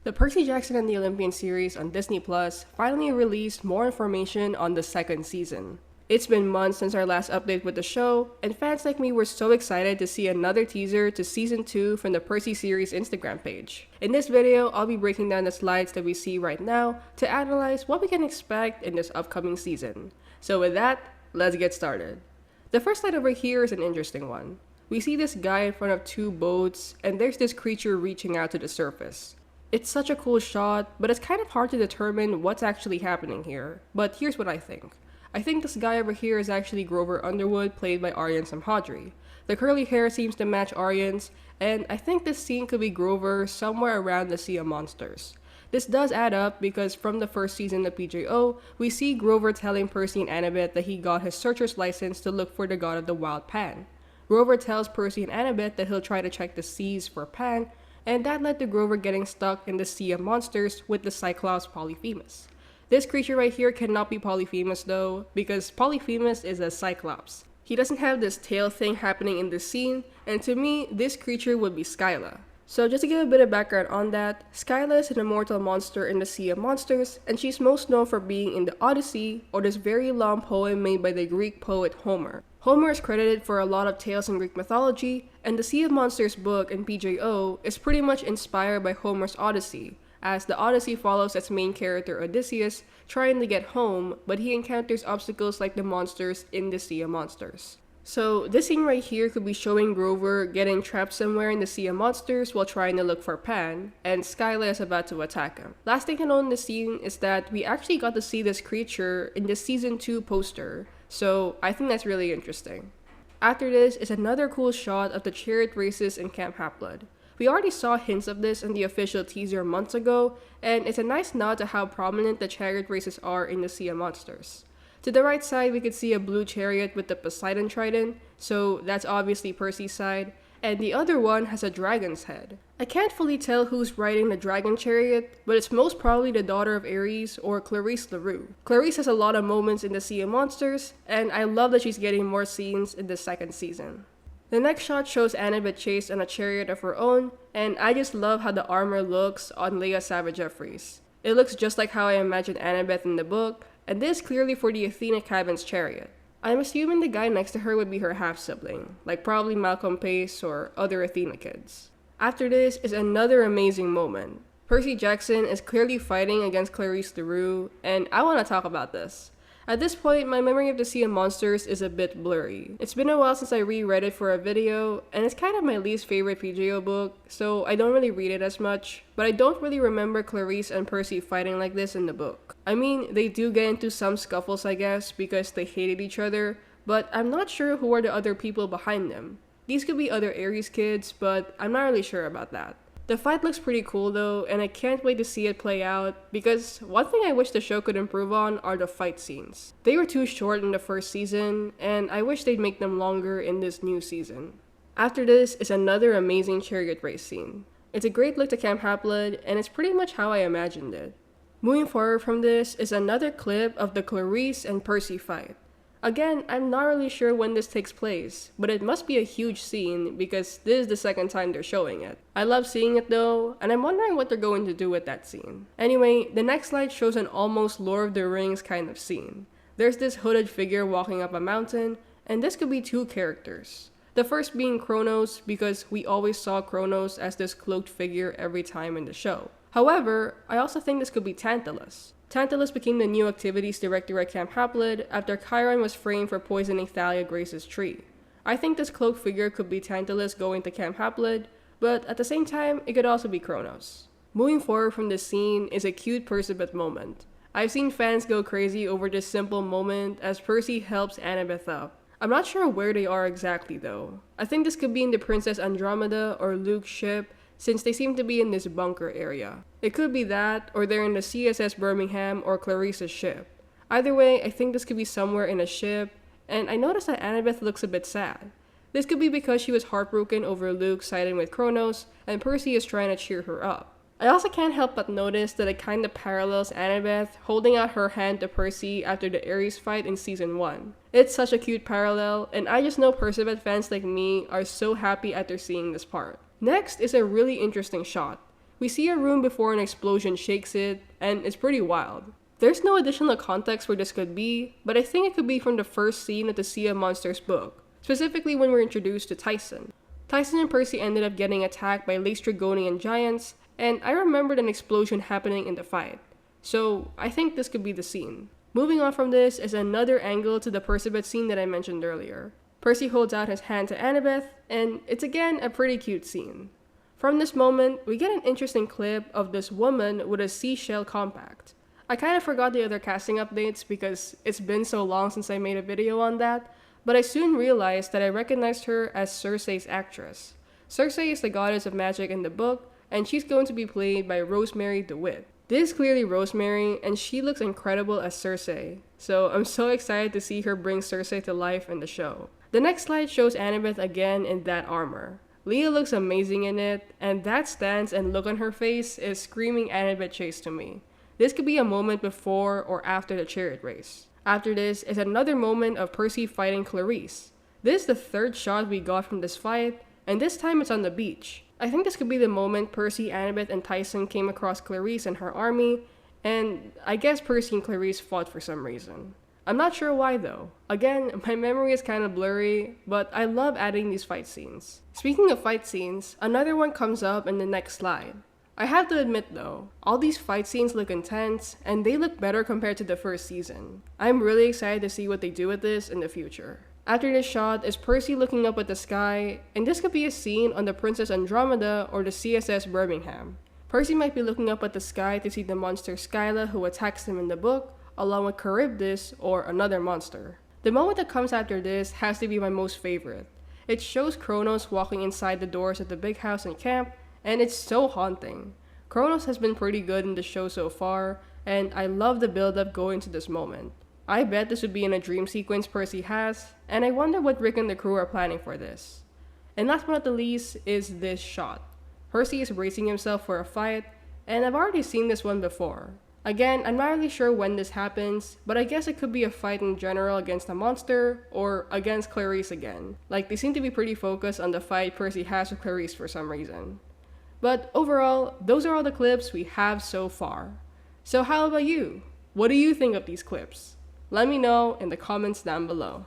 The Percy Jackson and the Olympian series on Disney Plus finally released more information on the second season. It's been months since our last update with the show, and fans like me were so excited to see another teaser to Season 2 from the Percy series Instagram page. In this video, I'll be breaking down the slides that we see right now to analyze what we can expect in this upcoming season. So with that, let's get started. The first slide over here is an interesting one. We see this guy in front of two boats, and there's this creature reaching out to the surface. It's such a cool shot, but it's kind of hard to determine what's actually happening here. But here's what I think. I think this guy over here is actually Grover Underwood, played by Aryan Simhadri. The curly hair seems to match Aryan's, and I think this scene could be Grover somewhere around the Sea of Monsters. This does add up because from the first season of PJO, we see Grover telling Percy and Annabeth that he got his searcher's license to look for the god of the wild Pan. Grover tells Percy and Annabeth that he'll try to check the seas for Pan, and that led to Grover getting stuck in the Sea of Monsters with the Cyclops Polyphemus. This creature right here cannot be Polyphemus though, because Polyphemus is a Cyclops. He doesn't have this tail thing happening in this scene, and to me, this creature would be Skyla. So just to give a bit of background on that, Skyla is an immortal monster in the Sea of Monsters, and she's most known for being in the Odyssey, or this very long poem made by the Greek poet Homer. Homer is credited for a lot of tales in Greek mythology, and the Sea of Monsters book in PJO is pretty much inspired by Homer's Odyssey, as the Odyssey follows its main character Odysseus trying to get home, but he encounters obstacles like the monsters in the Sea of Monsters. So this scene right here could be showing Grover getting trapped somewhere in the Sea of Monsters while trying to look for Pan, and Skyla is about to attack him. Last thing to know in this scene is that we actually got to see this creature in the Season 2 poster, so I think that's really interesting. After this is another cool shot of the chariot races in Camp Half-Blood. We already saw hints of this in the official teaser months ago, and it's a nice nod to how prominent the chariot races are in the Sea of Monsters. To the right side, we could see a blue chariot with the Poseidon trident, so that's obviously Percy's side, and the other one has a dragon's head. I can't fully tell who's riding the dragon chariot, but it's most probably the daughter of Ares or Clarisse LaRue. Clarisse has a lot of moments in the Sea of Monsters, and I love that she's getting more scenes in the second season. The next shot shows Annabeth chased on a chariot of her own, and I just love how the armor looks on Leah Sava Jeffries. It looks just like how I imagined Annabeth in the book, and this clearly for the Athena Cabin's chariot. I'm assuming the guy next to her would be her half-sibling, like probably Malcolm Pace or other Athena kids. After this is another amazing moment. Percy Jackson is clearly fighting against Clarisse LaRue, and I want to talk about this. At this point, my memory of the Sea of Monsters is a bit blurry. It's been a while since I reread it for a video, and it's kind of my least favorite PJO book, so I don't really read it as much, but I don't really remember Clarisse and Percy fighting like this in the book. I mean, they do get into some scuffles I guess, because they hated each other, but I'm not sure who are the other people behind them. These could be other Ares kids, but I'm not really sure about that. The fight looks pretty cool though, and I can't wait to see it play out, because one thing I wish the show could improve on are the fight scenes. They were too short in the first season, and I wish they'd make them longer in this new season. After this is another amazing chariot race scene. It's a great look to Camp Half-Blood, and it's pretty much how I imagined it. Moving forward from this is another clip of the Clarisse and Percy fight. Again, I'm not really sure when this takes place, but it must be a huge scene because this is the second time they're showing it. I love seeing it though, and I'm wondering what they're going to do with that scene. Anyway, the next slide shows an almost Lord of the Rings kind of scene. There's this hooded figure walking up a mountain, and this could be two characters. The first being Kronos, because we always saw Kronos as this cloaked figure every time in the show. However, I also think this could be Tantalus. Tantalus became the new activities director at Camp Half-Blood after Chiron was framed for poisoning Thalia Grace's tree. I think this cloaked figure could be Tantalus going to Camp Half-Blood, but at the same time, it could also be Kronos. Moving forward from this scene is a cute Perciveth moment. I've seen fans go crazy over this simple moment as Percy helps Annabeth up. I'm not sure where they are exactly though. I think this could be in the Princess Andromeda or Luke's ship, since they seem to be in this bunker area. It could be that, or they're in the CSS Birmingham or Clarisse's ship. Either way, I think this could be somewhere in a ship, and I noticed that Annabeth looks a bit sad. This could be because she was heartbroken over Luke siding with Kronos, and Percy is trying to cheer her up. I also can't help but notice that it kinda parallels Annabeth holding out her hand to Percy after the Ares fight in Season 1. It's such a cute parallel, and I just know Perciveth fans like me are so happy after seeing this part. Next is a really interesting shot. We see a room before an explosion shakes it, and it's pretty wild. There's no additional context where this could be, but I think it could be from the first scene of the Sea of Monsters book, specifically when we're introduced to Tyson. Tyson and Percy ended up getting attacked by Laestrygonian giants, and I remembered an explosion happening in the fight. So I think this could be the scene. Moving on from this is another angle to the Percibet scene that I mentioned earlier. Percy holds out his hand to Annabeth, and it's again a pretty cute scene. From this moment, we get an interesting clip of this woman with a seashell compact. I kind of forgot the other casting updates because it's been so long since I made a video on that, but I soon realized that I recognized her as Circe's actress. Circe is the goddess of magic in the book, and she's going to be played by Rosemary DeWitt. This is clearly Rosemary, and she looks incredible as Circe, so I'm so excited to see her bring Circe to life in the show. The next slide shows Annabeth again in that armor. Leah looks amazing in it, and that stance and look on her face is screaming Annabeth chase to me. This could be a moment before or after the chariot race. After this is another moment of Percy fighting Clarisse. This is the third shot we got from this fight, and this time it's on the beach. I think this could be the moment Percy, Annabeth, and Tyson came across Clarisse and her army, and I guess Percy and Clarisse fought for some reason. I'm not sure why though. Again, my memory is kind of blurry, but I love adding these fight scenes. Speaking of fight scenes, another one comes up in the next slide. I have to admit though, all these fight scenes look intense, and they look better compared to the first season. I'm really excited to see what they do with this in the future. After this shot is Percy looking up at the sky, and this could be a scene on the Princess Andromeda or the CSS Birmingham. Percy might be looking up at the sky to see the monster Skyla who attacks him in the book, along with Charybdis or another monster. The moment that comes after this has to be my most favorite. It shows Kronos walking inside the doors of the big house and camp, and it's so haunting. Kronos has been pretty good in the show so far, and I love the build-up going to this moment. I bet this would be in a dream sequence Percy has, and I wonder what Rick and the crew are planning for this. And last but not the least is this shot. Percy is bracing himself for a fight, and I've already seen this one before. Again, I'm not really sure when this happens, but I guess it could be a fight in general against a monster, or against Clarisse again. Like, they seem to be pretty focused on the fight Percy has with Clarisse for some reason. But overall, those are all the clips we have so far. So how about you? What do you think of these clips? Let me know in the comments down below.